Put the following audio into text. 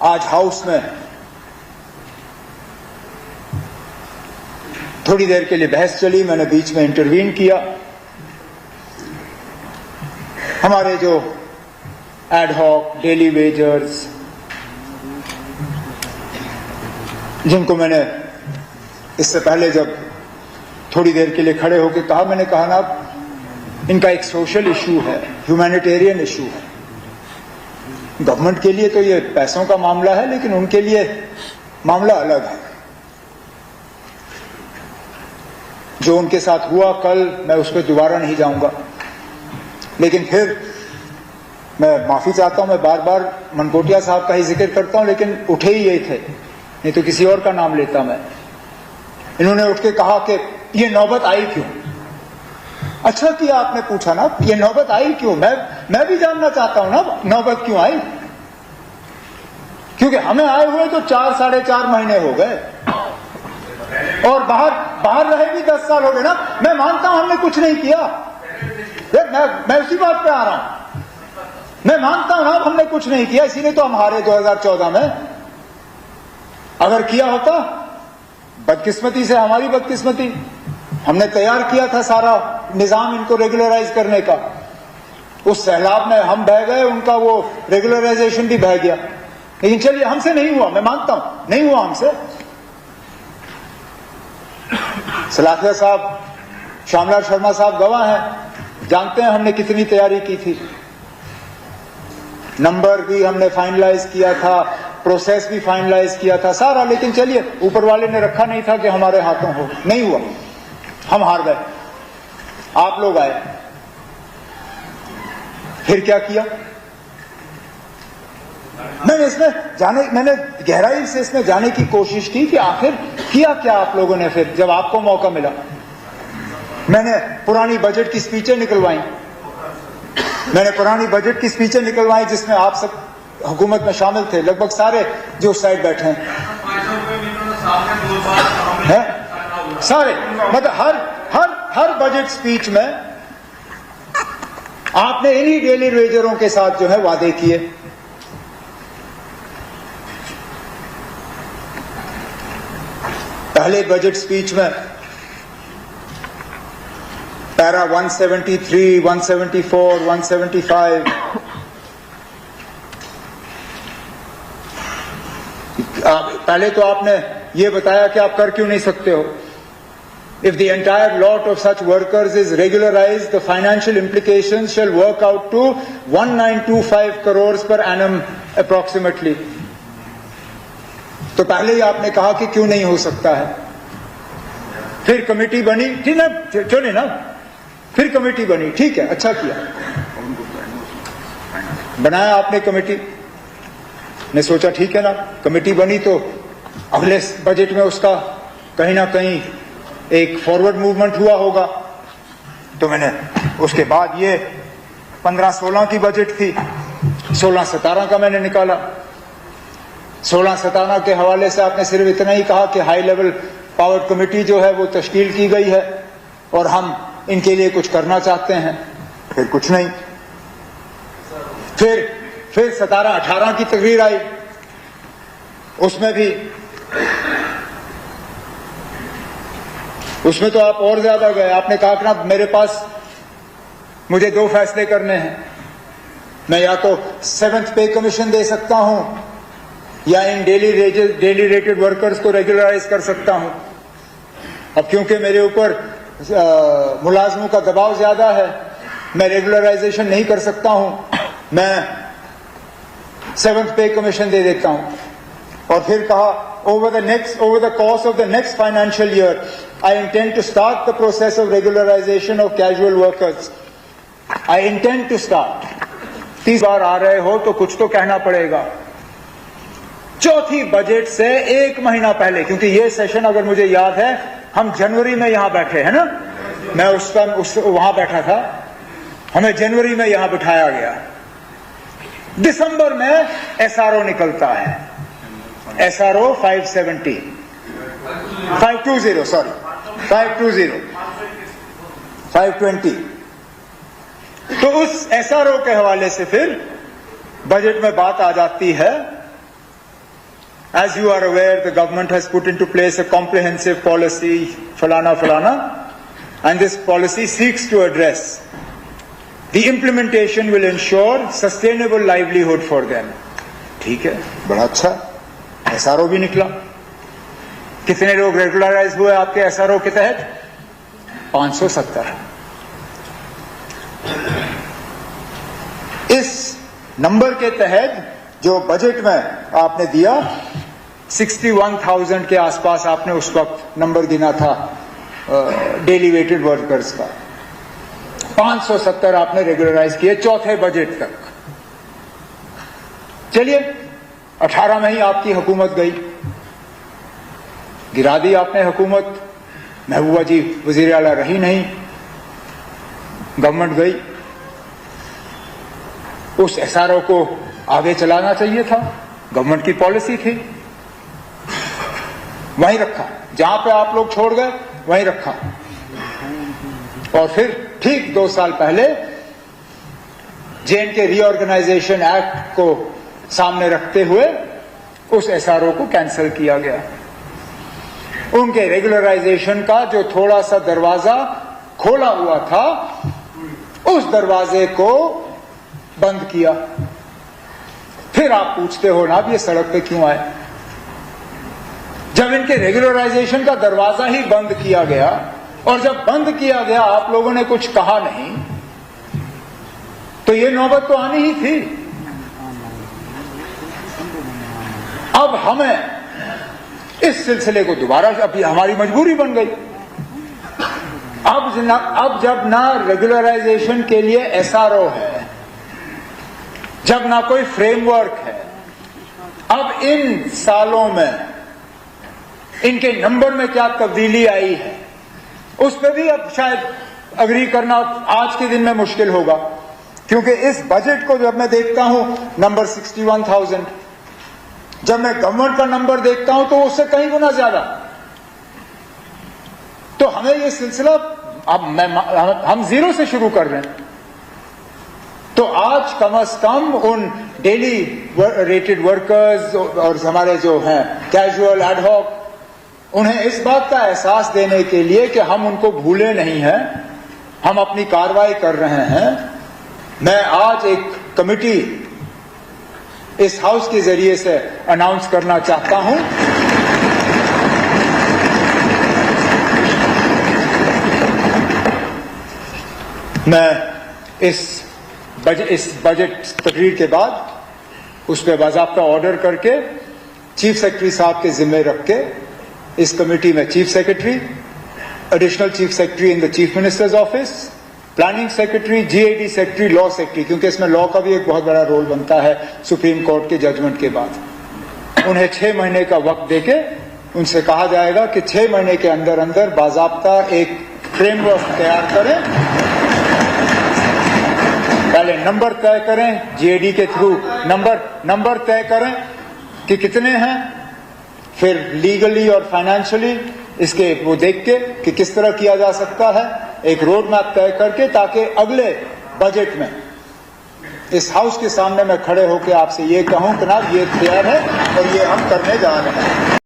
आज हाउस में थोड़ी देर के लिए बहस चली, मैंने बीच में इंटरवीन किया। हमारे जो एड हॉक डेली वेजर्स, जिनको मैंने इससे पहले जब थोड़ी देर के लिए खड़े होकर कहा, मैंने कहा ना, इनका एक सोशल इशू है, ह्यूमैनिटेरियन इशू है। गवर्नमेंट के लिए तो ये पैसों का मामला है, लेकिन उनके लिए मामला अलग है। जो उनके साथ हुआ कल, मैं उस पर दोबारा नहीं जाऊंगा, लेकिन फिर मैं माफी चाहता हूं। मैं बार बार मनकोटिया साहब का ही जिक्र करता हूं, लेकिन उठे ही यही थे, नहीं तो किसी और का नाम लेता मैं। इन्होंने उठ के कहा कि ये नौबत आई क्यों। अच्छा किया आपने पूछा ना, ये नौबत आई क्यों। मैं भी जानना चाहता हूं ना, नौबत क्यों आई। क्योंकि हमें आए हुए तो 4-4.5 महीने हो गए, और बाहर रहे भी 10 साल हो गए ना। मैं मानता हूं हमने कुछ नहीं किया, मैं उसी बात पे आ रहा हूं। मैं मानता हूं ना हमने कुछ नहीं किया, इसीलिए तो हम हारे 2014 में। अगर किया होता, बदकिस्मती से हमारी बदकिस्मती, हमने तैयार किया था सारा निजाम इनको रेगुलराइज करने का। उस सैलाब में हम बह गए, उनका वो रेगुलराइजेशन भी बह गया। लेकिन चलिए, हमसे नहीं हुआ, मैं मानता हूं नहीं हुआ हमसे। सलाखिया साहब, श्यामलाल शर्मा साहब गवाह हैं, जानते हैं हमने कितनी तैयारी की थी। नंबर भी हमने फाइनलाइज किया था, प्रोसेस भी फाइनलाइज किया था सारा। लेकिन चलिए, ऊपर वाले ने रखा नहीं था कि हमारे हाथों हो, नहीं हुआ, हम हार गए। आप लोग आए, फिर क्या किया। मैंने गहराई से इसमें जाने की कोशिश की कि आखिर किया क्या आप लोगों ने। फिर जब आपको मौका मिला, मैंने पुरानी बजट की स्पीचें निकलवाई, जिसमें आप सब हुकूमत में शामिल थे, लगभग सारे जो उस साइड बैठे हैं सारे। मतलब हर बजट स्पीच में आपने इन्हीं डेली वेजरों के साथ जो है वादे किए। पहले बजट स्पीच में पैरा 173, 174, 175 पहले तो आपने ये बताया कि आप कर क्यों नहीं सकते हो। If the entire lot of such workers is regularized, the financial implications shall work out to 1925 crores per annum approximately. तो पहले ही आपने कहा कि क्यों नहीं हो सकता है। फिर कमेटी बनी, ठीक ना, चलिए ना, फिर कमेटी बनी, ठीक है, अच्छा किया, बनाया आपने कमेटी ने, सोचा ठीक है ना, कमेटी बनी तो अगले बजट में उसका कहीं ना कहीं एक फॉरवर्ड मूवमेंट हुआ होगा। तो मैंने उसके बाद ये 15-16 की बजट थी, 16-17 का मैंने निकाला। 16-17 के हवाले से आपने सिर्फ इतना ही कहा कि हाई लेवल पावर कमेटी जो है वो तश्कील की गई है और हम इनके लिए कुछ करना चाहते हैं। फिर कुछ नहीं। फिर 17-18 की तकरीर आई, उसमें तो आप और ज्यादा गए। आपने कहा कि ना, मेरे पास मुझे 2 फैसले करने हैं, मैं या तो 7th पे कमीशन दे सकता हूं या इन डेली रेटेड वर्कर्स को रेगुलराइज कर सकता हूं। अब क्योंकि मेरे ऊपर मुलाजमों का दबाव ज्यादा है, मैं रेगुलराइजेशन नहीं कर सकता हूं, मैं 7th पे कमीशन दे देता हूं। और फिर कहा, over the course of the next financial year, I intend to start the process of regularization of casual workers. I intend to start. 30 बार आ रहे हो तो कुछ तो कहना पड़ेगा। चौथी बजट से 1 महीना पहले, क्योंकि ये सेशन अगर मुझे याद है हम जनवरी में यहां बैठे हैं ना, मैं उस टाइम वहां बैठा था, हमें जनवरी में यहां बिठाया गया। दिसंबर में एसआरओ निकलता है, एसआरओ 520 तो उस एसआरओ के हवाले से फिर बजट में बात आ जाती है As you are aware, the government has put into place a comprehensive policy, falana, and this policy seeks to address. The implementation will ensure sustainable livelihood for them. ठीक है, बड़ा अच्छा, SRO भी निकला. कितने लोग रेगुलराइज हुए आपके SRO के तहत? 570. इस नंबर के तहत जो बजट में आपने दिया 61,000 के आसपास आपने उस वक्त नंबर गिना था डेली वेटेड वर्कर्स का. 570 आपने रेगुलराइज किए चौथे बजट तक. चलिए 18 में ही आपकी हुकूमत गई, गिरा दी आपने हुकूमत. महबूबा जी वजीर आला रही नहीं, गवर्नमेंट गई. उस SRO को आगे चलाना चाहिए था, गवर्नमेंट की पॉलिसी थी. वहीं रखा, जहां पे आप लोग छोड़ गए वहीं रखा. और फिर ठीक 2 साल पहले J&K रीऑर्गेनाइजेशन एक्ट को सामने रखते हुए उस SRO को कैंसिल किया गया. उनके रेगुलराइजेशन का जो थोड़ा सा दरवाजा खोला हुआ था उस दरवाजे को बंद किया. फिर आप पूछते हो ना अब ये सड़क पे क्यों आए? जब इनके रेगुलराइजेशन का दरवाजा ही बंद किया गया और जब बंद किया गया आप लोगों ने कुछ कहा नहीं, तो ये नौबत तो आनी ही थी. अब हमें इस सिलसिले को दोबारा, अभी हमारी मजबूरी बन गई. अब जब ना रेगुलराइजेशन के लिए SRO है, जब ना कोई फ्रेमवर्क है, अब इन सालों में इनके नंबर में क्या तब्दीली आई है उस पर भी अब शायद अग्री करना आज के दिन में मुश्किल होगा. क्योंकि इस बजट को जब मैं देखता हूं नंबर 61,000, जब मैं गवर्नमेंट का नंबर देखता हूं तो उससे कहीं गुना ज्यादा. तो हमें ये सिलसिला अब हम जीरो से शुरू कर रहे हैं. तो आज कम से कम उन डेली रेटेड वर्कर्स और हमारे जो हैं कैजुअल एडहॉक, उन्हें इस बात का एहसास देने के लिए कि हम उनको भूले नहीं हैं, हम अपनी कार्रवाई कर रहे हैं. मैं आज एक कमिटी इस हाउस के जरिए से अनाउंस करना चाहता हूं. मैं इस बजट तकरीर के बाद उस पर बाज़ाब्ता ऑर्डर करके चीफ सेक्रेटरी साहब के जिम्मे रख के इस कमेटी में chief secretary, additional chief secretary in the chief minister's office, planning secretary, GAD secretary, law secretary, क्योंकि इसमें लॉ का भी एक बहुत बड़ा रोल बनता है सुप्रीम कोर्ट के जजमेंट के बाद. उन्हें 6 महीने का वक्त देके उनसे कहा जाएगा कि 6 महीने के अंदर अंदर बाज़ाब्ता एक फ्रेमवर्क तैयार करें. पहले नंबर तय करें, GAD के थ्रू नंबर तय करें कि कितने हैं, फिर लीगली और फाइनेंशियली इसके वो देख के कि किस तरह किया जा सकता है, एक रोड मैप तय करके, ताकि अगले बजट में इस हाउस के सामने मैं खड़े होकर आपसे ये कहूं कि ना ये तैयार है और ये हम करने जा रहे हैं.